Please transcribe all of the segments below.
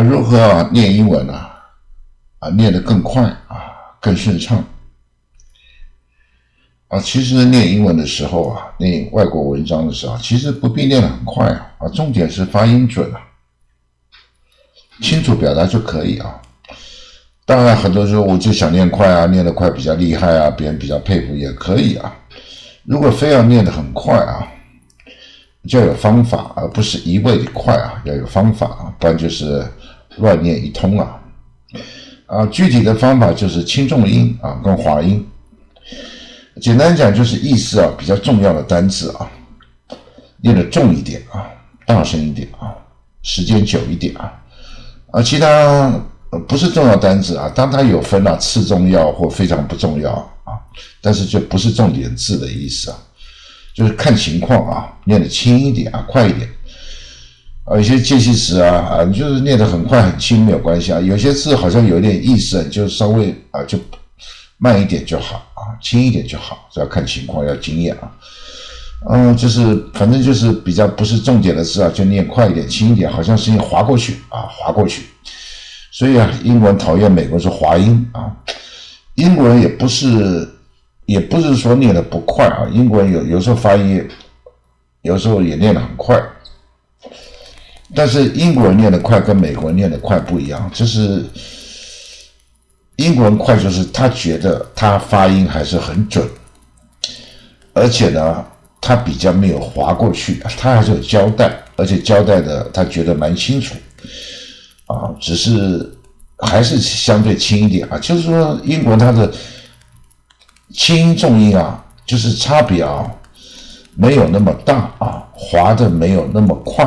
如何念英文念得更快更顺畅其实念英文的时候念外国文章的时候其实不必念得很快重点是发音准清楚表达就可以当然很多时候我就想念快念得快比较厉害别人比较佩服也可以如果非要念得很快就要有方法而不是一味的快要有方法不然就是乱念一通具体的方法就是轻重音跟滑音简单讲就是意思比较重要的单字念得重一点大声一点时间久一点其他不是重要单字当它有分次重要或非常不重要但是就不是重点字的意思就是看情况念得轻一点快一点有些介系词你就是念得很快很轻没有关系有些字好像有点意思就稍微就慢一点就好轻一点就好要看情况要经验就是反正就是比较不是重点的字就念快一点轻一点好像是滑过去滑过去所以英文讨厌美国是滑音英文也不是说念得不快英文有时候发音有时候也念得很快但是英国人念得快跟美国人念得快不一样就是英国人快就是他觉得他发音还是很准而且呢他比较没有滑过去他还是有交代而且交代的他觉得蛮清楚只是还是相对轻一点就是说英国它的轻音重音就是差别没有那么大滑的没有那么快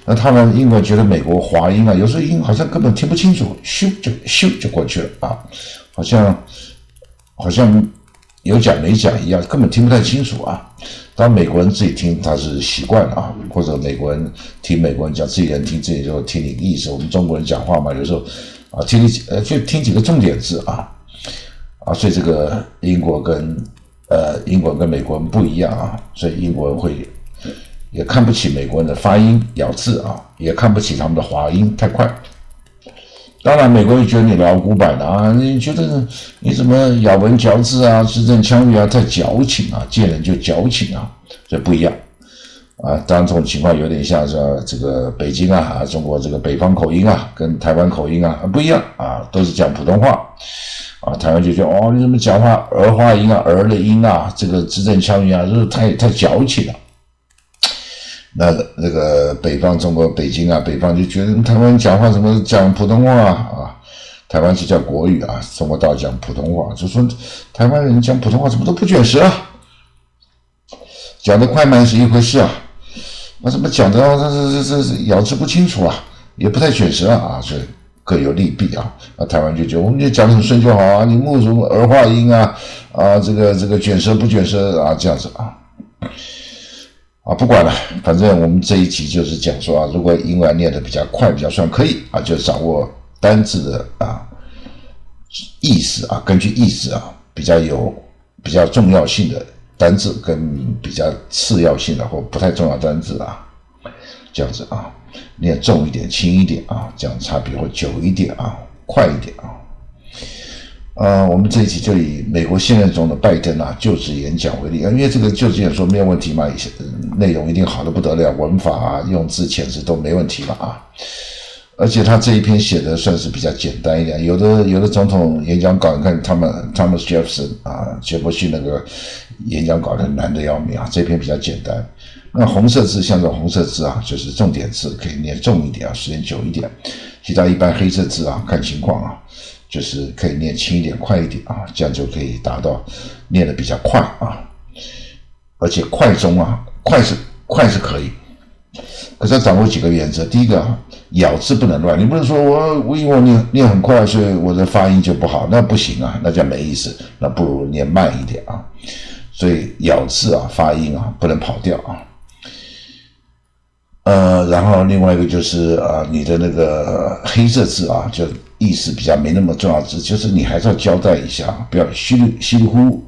那他们英国觉得美国滑音有时候音好像根本听不清楚咻就过去了好像有讲没讲一样根本听不太清楚当然美国人自己听他是习惯了或者美国人听美国人讲自己人听自己就听你的意思我们中国人讲话嘛有时候就听几个重点字所以这个英国跟美国人不一样所以英国人也看不起美国人的发音咬字也看不起他们的滑音太快当然美国人觉得你老古板你觉得你怎么咬文嚼字字正腔圆太矫情见人就矫情这不一样当然这种情况有点像这个北京中国这个北方口音跟台湾口音不一样都是讲普通话台湾就觉得你怎么讲话儿化音儿的音这个字正腔圆就是太矫情了那个北方中国北京北方就觉得台湾讲话怎么讲普通话台湾是叫国语中国到讲普通话就说台湾人讲普通话怎么都不卷舌讲得快慢是一回事怎么讲的这咬字不清楚也不太卷舌所以各有利弊台湾就觉得我们就讲得很顺就好你木什么儿化音这个卷舌不卷舌这样子不管了反正我们这一集就是讲说如果英文念得比较快比较顺可以就掌握单字的意思根据意思比较重要性的单字跟比较次要性的或不太重要单字这样子念重一点轻一点这样差别会久一点快一点我们这一期就以美国现任总统拜登就职演讲为例因为这个就职演说没有问题嘛内容一定好得不得了文法用字遣词都没问题嘛而且他这一篇写的算是比较简单一点有的总统演讲稿你看Thomas Jefferson杰弗逊那个演讲稿很难得要命这篇比较简单那红色字像这种红色字就是重点字可以念重一点时间久一点其他一般黑色字看情况就是可以念轻一点快一点这样就可以达到念得比较快而且快中快是可以可是要掌握几个原则第一个咬字不能乱你不能说我因为我念很快所以我的发音就不好那不行那叫没意思那不如念慢一点所以咬字发音不能跑掉然后另外一个就是你的那个黑色字就意思比较没那么重要字就是你还是要交代一下不要稀里糊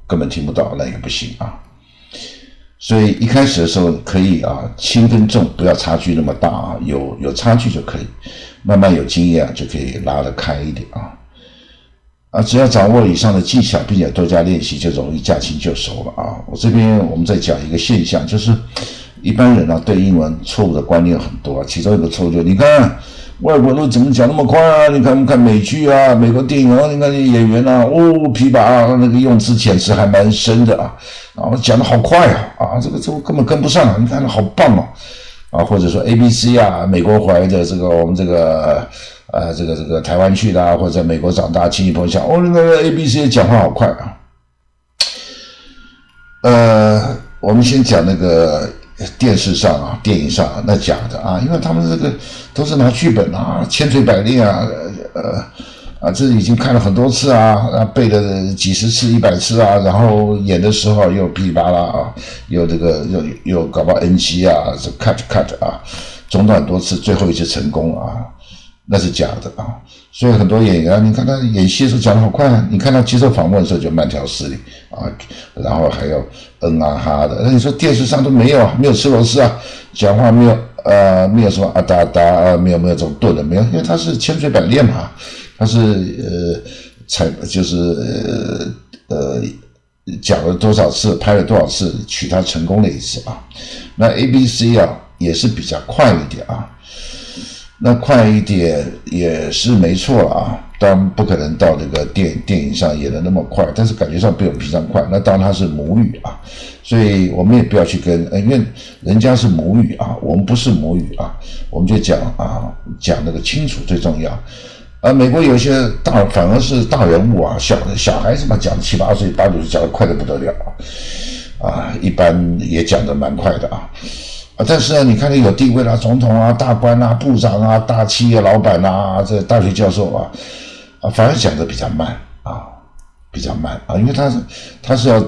根本听不到那也不行所以一开始的时候可以轻跟重不要差距那么大有差距就可以，慢慢有经验就可以拉得开一点只要掌握以上的技巧，并且多加练习，就容易驾轻就熟了我这边我们在讲一个现象，就是一般人对英文错误的观念很多其中一个错误就是你看外国人怎么讲那么快你看我们看美剧美国电影你看演员琵琶那个用词遣词还蛮深的然后讲得好快这个根本跟不上你看好棒或者说 ABC 美国回来的这个我们这个这个台湾去的或者在美国长大亲戚朋友讲那个 ABC 讲话好快我们先讲那个电视上电影上那假的因为他们这个都是拿剧本千锤百炼这已经看了很多次背了几十次100次然后演的时候又噼里啪啦又这个又搞不好 NG 这 cut 中断很多次，最后一次成功那是假的所以很多演员你看他演戏的时候讲得好快你看他接受访问的时候就慢条斯理然后还有哈的，那你说电视上都没有吃螺丝讲话没有什么哒哒没有这种顿的没有，因为他是千锤百炼嘛，他是讲了多少次拍了多少次取他成功的一次那 ABC 也是比较快一点那快一点也是没错当然不可能到这个电影上演的那么快，但是感觉上比我们平常快。那当然他是母语所以我们也不要去跟因为人家是母语我们不是母语我们就讲那个清楚最重要美国有一些反而是大人物小孩子嘛讲7、8岁8、9岁讲得快得不得了一般也讲得蛮快的但是你看有地位总统大官部长大企业老板这大学教授反而讲得比较慢因为他是要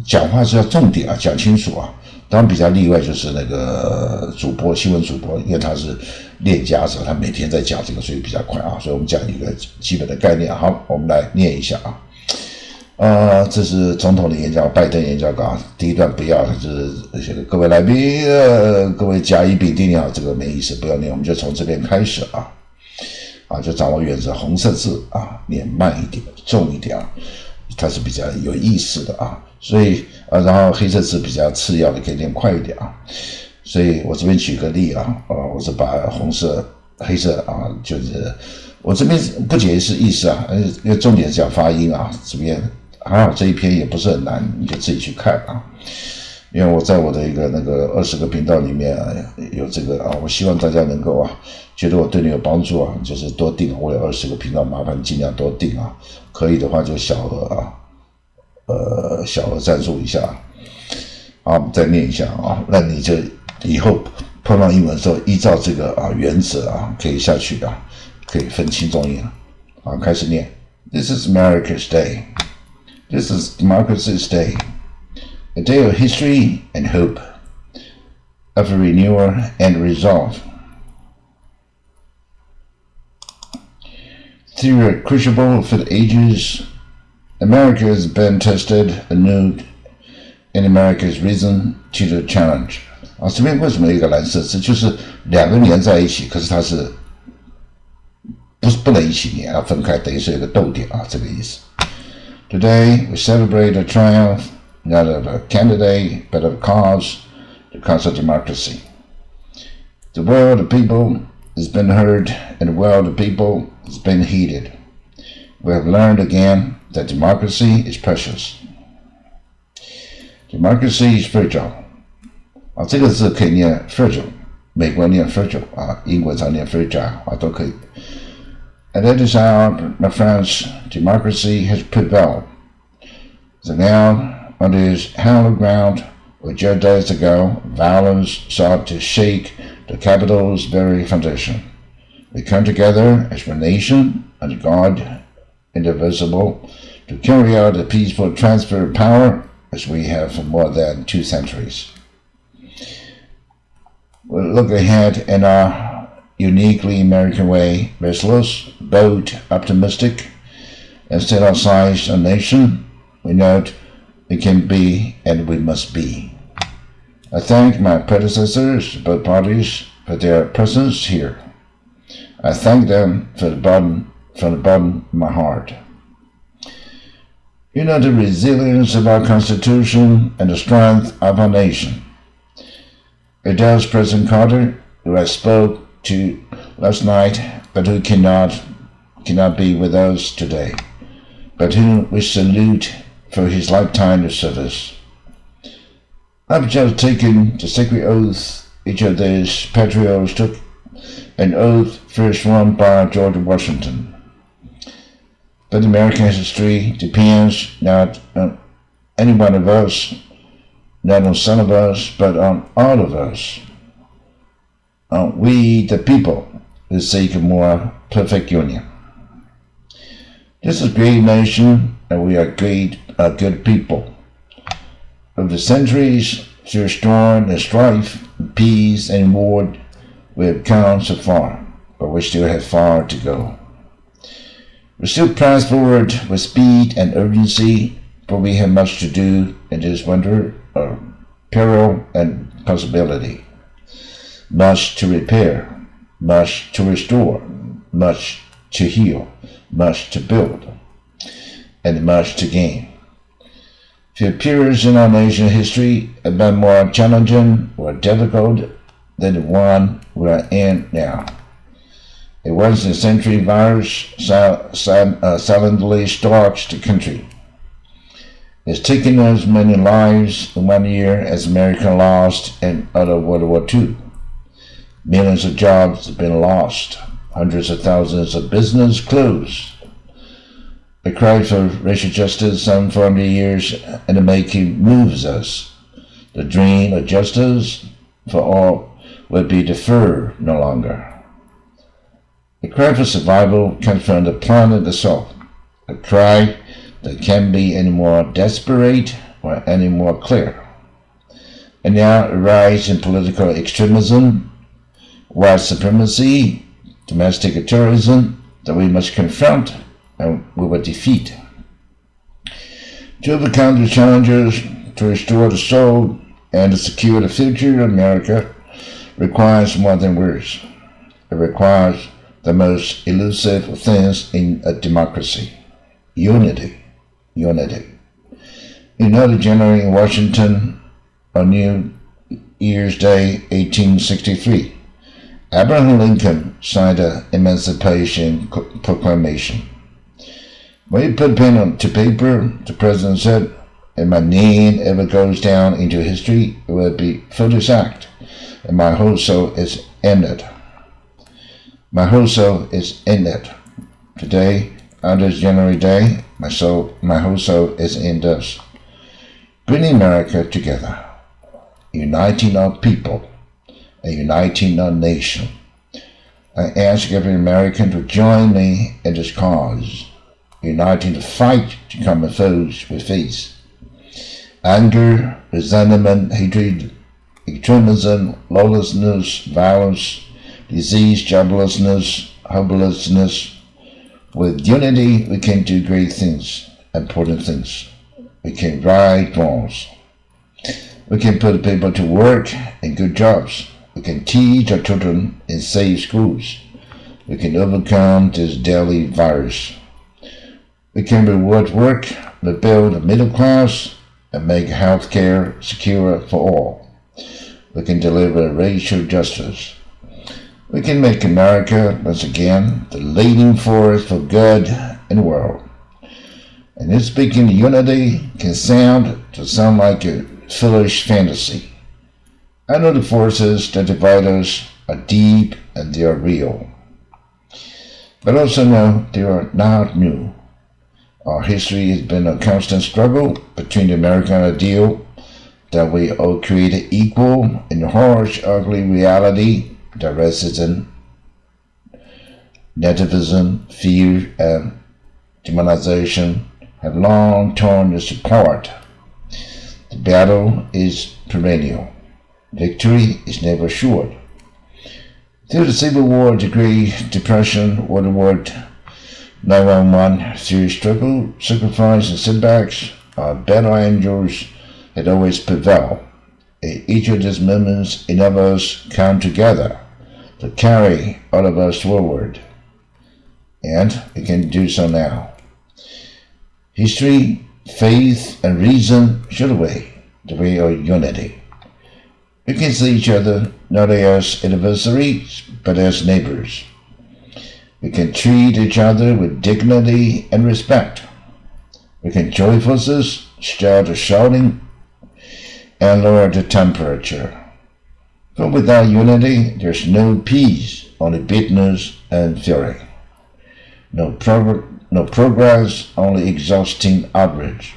讲话是要重点讲清楚当然比较例外就是那个新闻主播，因为他是练家子，他每天在讲这个，所以比较快所以我们讲一个基本的概念好，我们来念一下这是总统的演讲，拜登演讲稿第一段不要，就是各位来宾各位甲乙丙丁这个没意思，不要念，我们就从这边开始就掌握原则，红色字念慢一点重一点它是比较有意思的所以然后黑色字比较次要的可以念快一点所以我这边举个例我是把红色黑色就是我这边不解释意思因为重点是讲发音这边还好这一篇也不是很难，你就自己去看因为我在我的一个那个20个频道里面有这个我希望大家能够觉得我对你有帮助就是多订，我有20个频道，麻烦尽量多订可以的话就小额赞助一下好，我们再念一下那你就以后碰到英文的时候依照这个原则可以下去可以分轻重音开始念 This is America's Day. This is Democracy's Day. A day of history and hope, of renewal and resolve. Through a crucible for the ages, America has been tested anew, and America has risen to the challenge. 这边为什么有一个蓝色字？就是两个连在一起，可是它是不能一起连，要分开，等于是有个逗点这个意思。Today we celebrate the triumph not of a candidate, but of the cause of democracy. The will of the people has been heard, and the will of the people has been heeded. We have learned again that democracy is precious. Democracy is fragile. 这个字可以念 fragile， 美国念 fragile 英国常念 fragile 都可以。At that hour, my friends, democracy has prevailed. So now, on this hallowed ground, where just days ago violence sought to shake the capital's very foundation, we come together as one nation under God indivisible to carry out the peaceful transfer of power as we have for more than 2 centuries. We'll look ahead in our uniquely American way, restless, bold, optimistic, and set our sights on a nation we know we can be and we must be. I thank my predecessors, both parties, for their presence here. I thank them from the bottom of my heart. You know the resilience of our Constitution and the strength of our nation. It does President Carter, who I spoke to last night, but who cannot be with us today, but whom we salute for his lifetime of service. I've just taken the sacred oath. Each of these patriots took an oath first sworn by George Washington. But American history depends not on any one of us, not on some of us, but on all of us. On we, the people, who seek a more perfect union. This is a great nation, and we are good people. Over the centuries, through storm and strife, peace and war, we have come so far, but we still have far to go. We still press forward with speed and urgency, for we have much to do in this winter of peril and possibility. Much to repair, much to restore, much to heal, much to build, and much to gain. Few periods in our nation's history have been more challenging or difficult than the one we are in now. A once-in-a-century virus silently stalks the country. It's taken as many lives in 1 year as America lost in other World War II. Millions of jobs have been lost. Hundreds of thousands of businesses closed. The cry for racial justice some 40 years in the making moves us. The dream of justice for all will be deferred no longer. The cry for survival comes from the planet itself, a cry that can't be any more desperate or any more clear. And now a rise in political extremism, white supremacy, domestic terrorism that we must confront and we will defeat. To overcome the challenges, to restore the soul, and to secure the future of America requires more than words. It requires the most elusive of things in a democracy: unity. Unity. You know, the January in Washington on New Year's Day, 1863, Abraham Lincoln signed the Emancipation Proclamation. When he put pen to paper, the president said, "If my name ever goes down into history, it will be for this act, and my whole soul is in it." My whole soul is in it. Today, on this January day, my whole soul is in this. Bringing America together, uniting our people, and uniting our nation. I ask every American to join me in this cause, uniting the fight to common foes we face. Anger, resentment, hatred, extremism, lawlessness, violence, disease, joblessness, hopelessness. With unity, we can do great things, important things. We can right wrongs. We can put people to work in good jobs. We can teach our children in safe schools. We can overcome this deadly virus. We can reward work, rebuild the middle class, and make health care secure for all. We can deliver racial justice. We can make America, once again, the leading force for good in the world. And this speaking unity can sound like a foolish fantasy. I know the forces that divide us are deep and they are real. But also know they are not new. Our history has been a constant struggle between the American ideal that we all created equal and the harsh, ugly reality that racism, nativism, fear, and demonization have long torn us apart. The battle is perennial. Victory is never assured. Through the Civil War, the Great Depression, World War 911, through struggle, sacrifice, and setbacks, our battle angels had always prevailed. Each of these moments enable us to come together to carry all of us forward. And we can do so now. History, faith, and reason show the way of unity. We can see each other not as adversaries, but as neighbors. We can treat each other with dignity and respect. We can join forces, start shouting, and lower the temperature. For without unity, there's no peace, only bitterness and fury. No progress, only exhausting outrage.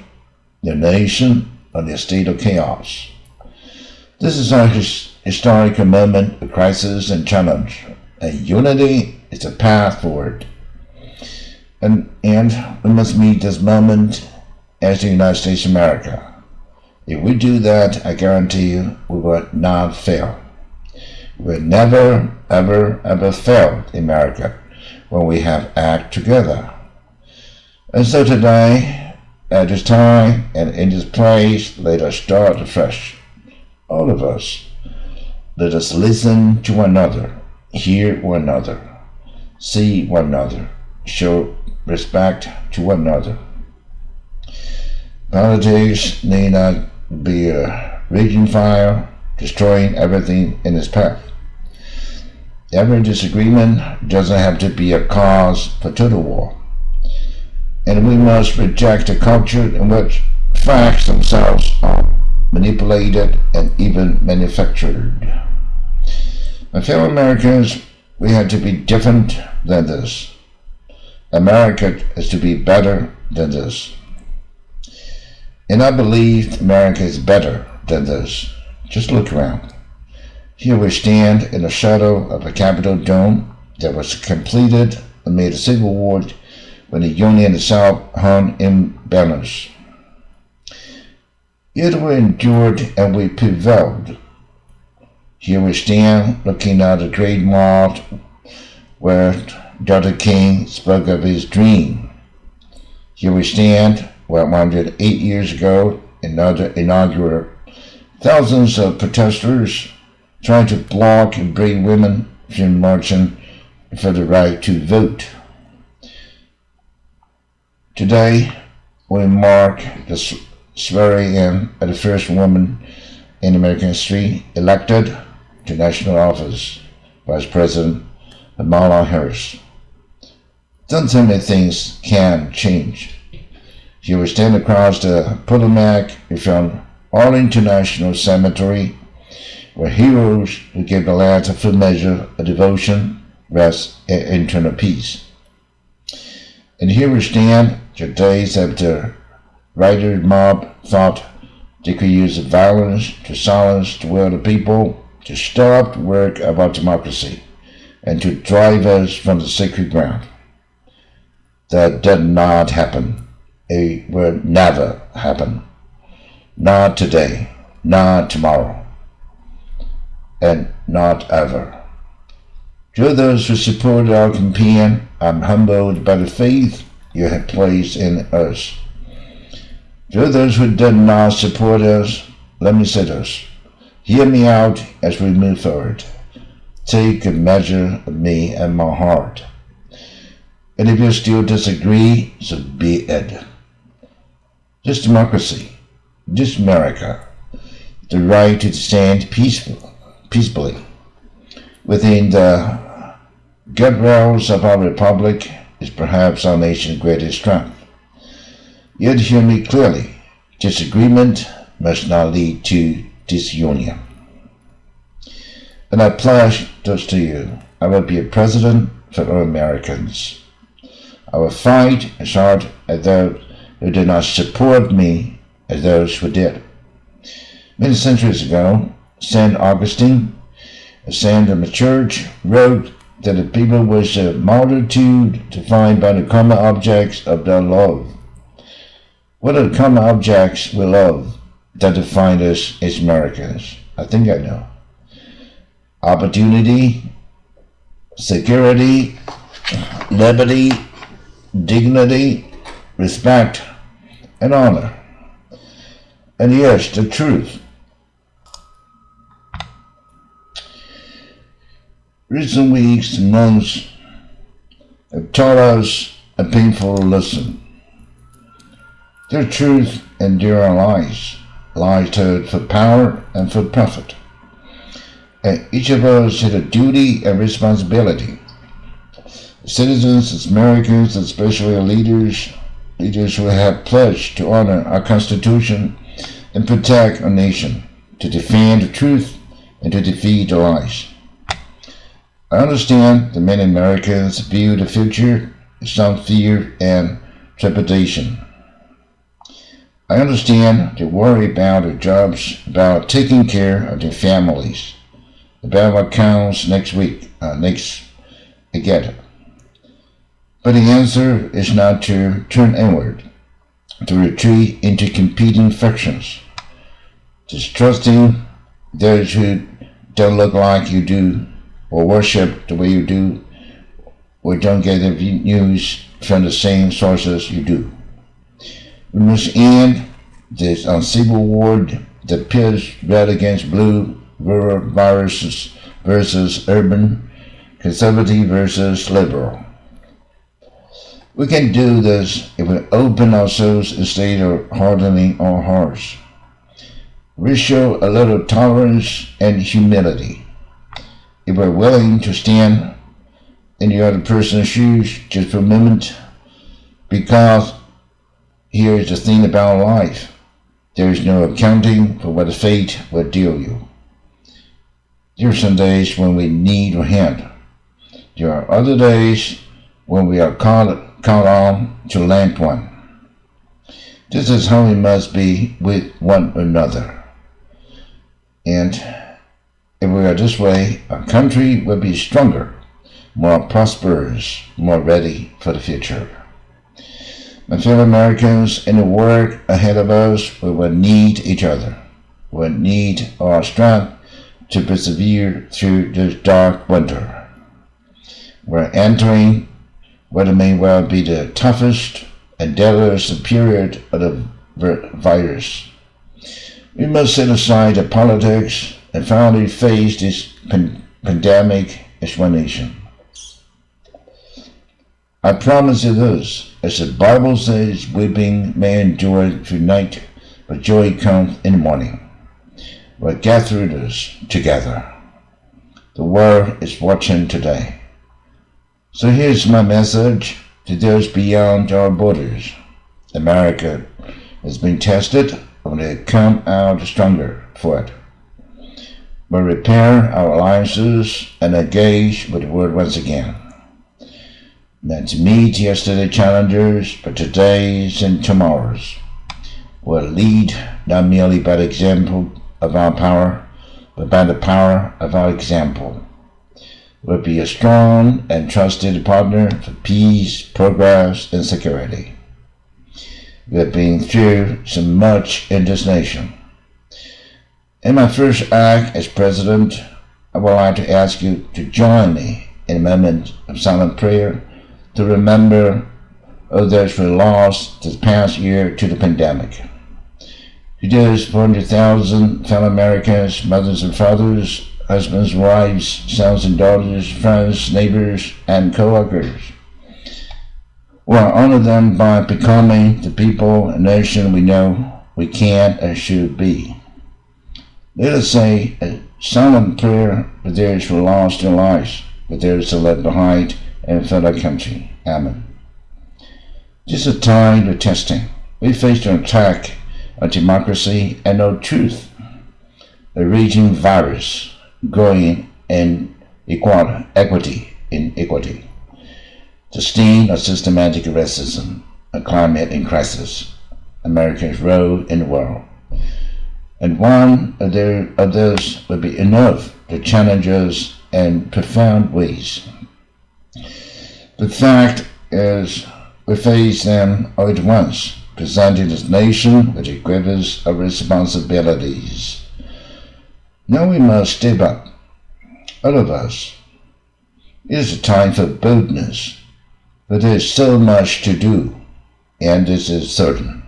No nation, only a state of chaos. This is our historical moment of crisis and challenge, and unity is the path forward. And we must meet this moment as the United States of America. If we do that, I guarantee you we will not fail. We will never, ever, ever fail in America when we have act together. And so today, at this time and in this place, let us start afresh. All of us, let us listen to one another, hear one another, see one another, show respect to one another. Politics need not be a raging fire, destroying everything in its path. Every disagreement doesn't have to be a cause for total war. And we must reject a culture in which facts themselves are manipulated and even manufactured. My fellow Americans, we have to be different than this. America is to be better than this. And I believe America is better than this. Just look around. Here we stand in the shadow of a Capitol dome that was completed amid a civil war when the Union itself hung in banners. Yet we endured and we prevailed. Here we stand looking at the great mall where Dr. King spoke of his dream. Here we stand where 108 years ago, another inaugural, thousands of protesters trying to block and brave women from marching for the right to vote. Today, we mark the swearing-in of the first woman in American history elected to national office, Vice President Kamala Harris. Don't tell me things can change. Here we stand across the Potomac from Arlington National Cemetery, where heroes who gave the land a full measure of devotion, rest, and internal peace. And here we stand, just days after rioters mob thought they could use violence to silence the will of the people, to stop the work of our democracy, and to drive us from the sacred ground. That did not happen. It will never happen. Not today, not tomorrow, and not ever. To those who support our campaign, I'm humbled by the faith you have placed in us. To those who did not support us, let me say this. Hear me out as we move forward. Take a measure of me and my heart. And if you still disagree, so be it. This democracy, this America, the right to stand peacefully within the guardrails of our republic is perhaps our nation's greatest strength. Yet hear me clearly, disagreement must not lead to disunion. And I pledge this to you. I will be a president for all Americans. I will fight as hard as those who did not support me as those who did. Many centuries ago, St. Augustine, a saint of the church, wrote that the people was a multitude defined by the common objects of their love. What are the common objects we love that define us as Americans? I think I know. Opportunity, security, liberty, dignity, respect, and honor. And yes, the truth. Recent weeks and months have taught us a painful lesson. There are truth and there are lies told for power and for profit. And each of us has a duty and responsibility. Citizens, as Americans, especially leaders who have pledged to honor our Constitution and protect our nation, to defend the truth and to defeat the lies. I understand that many Americans view the future with some fear and trepidation. I understand they worry about their jobs, about taking care of their families, about what comes next again. But the answer is not to turn inward, to retreat into competing factions, distrusting those who don't look like you do, or worship the way you do, or don't get their news from the same sources you do. We must end this uncivil war that pits red against blue, rural versus urban, conservative versus liberal. We can do this if we open ourselves instead of hardening our hearts. We show a little tolerance and humility. If we're willing to stand in the other person's shoes just for a moment, because here is the thing about life. There is no accounting for what fate will deal you. There are some days when we need a hand. There are other days when we are called on to lend one. This is how we must be with one another. And if we are this way, our country will be stronger, more prosperous, more ready for the future. My fellow Americans, in the work ahead of us, we will need each other. We will need our strength to persevere through this dark winter. We're entering what may well be the toughest and deadliest period of the virus. We must set aside the politics and finally face this pandemic as one nation. I promise you this, as the Bible says, weeping may endure through night, but joy comes in the morning. We'll get through this together. The world is watching today. So here's my message to those beyond our borders. America has been tested, and we come out stronger for it. We'll repair our alliances and engage with the world once again. Not to meet yesterday's challenges, but today's and tomorrow's. We'll lead not merely by the example of our power, but by the power of our example. We'll be a strong and trusted partner for peace, progress, and security. We have been through so much in this nation. In my first act as president, I would like to ask you to join me in a moment of silent prayer to remember all those we lost this past year to the pandemic. To those 400,000 fellow Americans, mothers and fathers, husbands, wives, sons and daughters, friends, neighbors, and co-workers. We'll honor them by becoming the people and nation we know we can and should be. Let us say a silent prayer for those who lost their lives, for those who left behind and for our country. Amen. This is a time of testing. We face an attack on democracy and on truth, a raging virus growing in equity, the stain of systematic racism, a climate in crisis, America's role in the world. And one of those will be enough to challenge us in profound ways. The fact is, we face them all at once, presenting this nation with a grievous of responsibilities. Now we must step up, all of us. It is a time for boldness, but there is so much to do, and this is certain.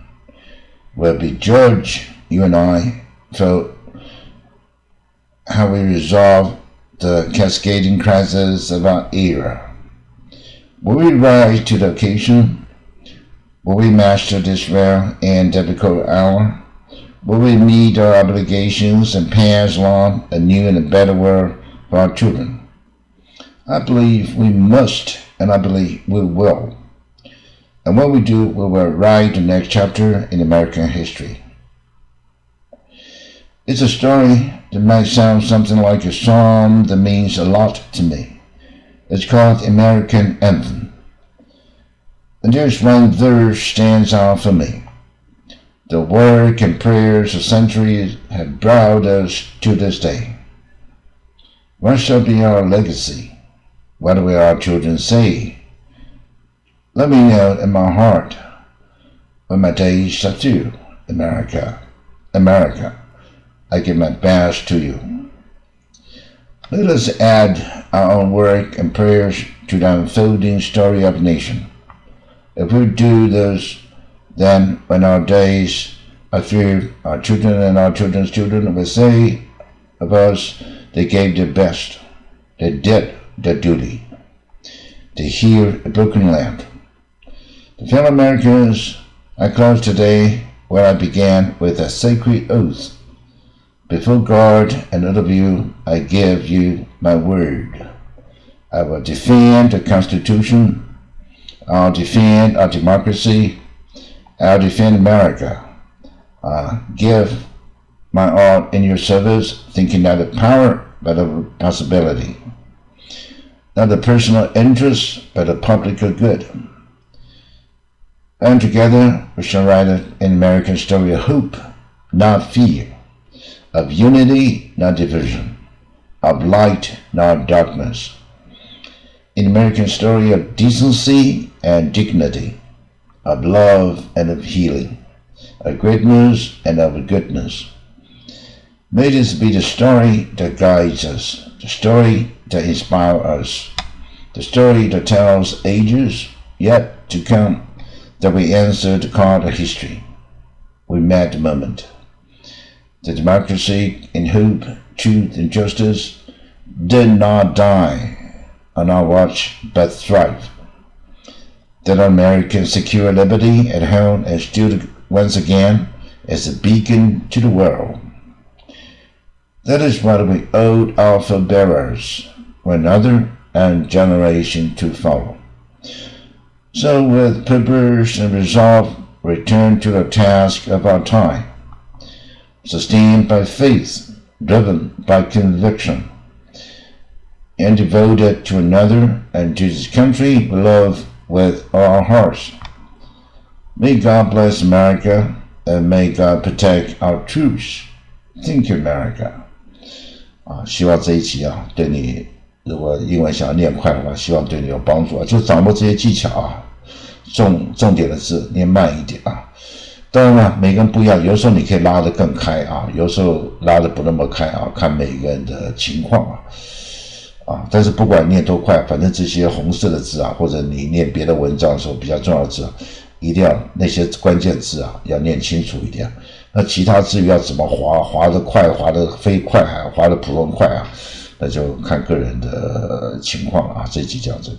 We'll be judged, you and I, for how we resolve the cascading crises of our era. Will we rise to the occasion? Will we master despair and difficult hour? Will we meet our obligations and pass along a new and a better world for our children? I believe we must, and I believe we will. And when we do, we will write the next chapter in American history. It's a story that might sound something like a song that means a lot to me. It's called American Anthem. And there's one verse stands out for me. The work and prayers of centuries have brought us to this day. What shall be our legacy? What will our children say? Let me know in my heart when my days are through. America, America, I give my best to you. Let us add our own work and prayers to the unfolding story of a nation. If we do this, then when our days are through, our children and our children's children will say of us, they gave their best, they did their duty, to heal a broken land. To fellow Americans, I close today where I began with a sacred oath. Before God and all of you, I give you my word. I will defend the Constitution. I'll defend our democracy. I'll defend America. Give my all in your service, thinking not of power, but of possibility. Not the personal interest, but the public good. And together we shall write an American story of hope, not fear, of unity, not division, of light, not darkness. An American story of decency and dignity, of love and of healing, of greatness and of goodness. May this be the story that guides us, the story that inspires us, the story that tells ages yet to come that we answer the call of history. We met the moment. The democracy in hope, truth, and justice did not die on our watch, but thrive. That American secure liberty at home and stood once again as a beacon to the world. That is what we owed our forebearers, one another, and generation to follow. So with purpose and resolve, return to the task of our time, sustained by faith, driven by conviction, and devoted to another and to this country we love with all our hearts. May God bless America, and may God protect our troops. Thank you, America. 希望这一集对你如果英文想要念快的话，希望对你有帮助就掌握这些技巧重点的字念慢一点当然了，每个人不一样，有时候你可以拉得更开有时候拉得不那么开看每个人的情况但是不管念多快，反正这些红色的字或者你念别的文章的时候比较重要的字一定要那些关键字要念清楚一点。那其他字要怎么滑得快，滑得飞快，滑得普通快那就看个人的情况了这一集讲这个。